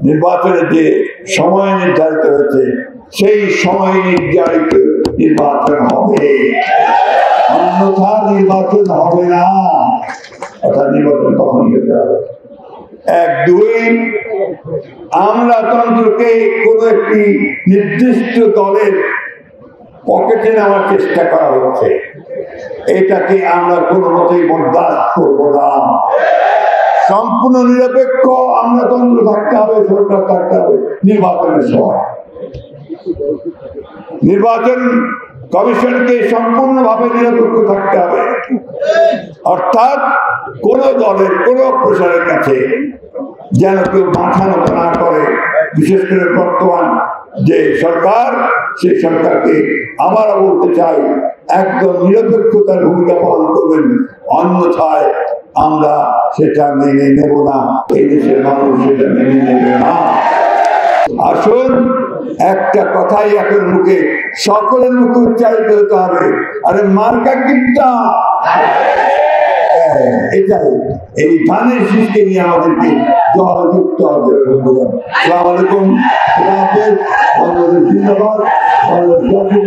নির্বাচনের যে সময় নির্ধারিত হয়েছে সেই সময় নির্ধারিত নির্বাচন হবে, অন্যথা নির্বাচন হবে না। অর্থাৎ নির্বাচন তখনই হতে হবে। এক, দুই, আমলাতন্ত্রকে কোন একটি নির্দিষ্ট দলের পকেটে নেওয়ার চেষ্টা করা হচ্ছে, এটাকে আমরা কোনো মতেই বরদাস্ত করবো না। সম্পূর্ণ নিরপেক্ষ আমলাতন্ত্র থাকতে হবে, সরকার থাকতে হবে নির্বাচনের সময়। নির্বাচন কমিশনকে সম্পূর্ণভাবে নিরপেক্ষ থাকতে হবে, অর্থাৎ কোন দলের কোন প্রসারের কাছে যেন কেউ মাথা নত না করে। বিশেষ করে বর্তমান যে সরকার, সেই সরকারকে আবারও বলতে চাই, একদম নিরপেক্ষতার ভূমিকা পালন করবেন, অন্যথায় আমরা সেটা মেনে নেব না, এই দেশের মানুষ সেটা মেনে নেবে না। আসুন, একটা কথাই এখন মুখে, সকলের মুখে উচ্চারিত হতে হবে, আরে মার্কা কিনটা, এটাই এই ধানের শীষকে নিয়ে আমাদেরকে জয়যুক্ত হবে। আসসালামু আলাইকুম, বাংলাদেশ জিন্দাবাদ, বাংলাদেশ জাতীয়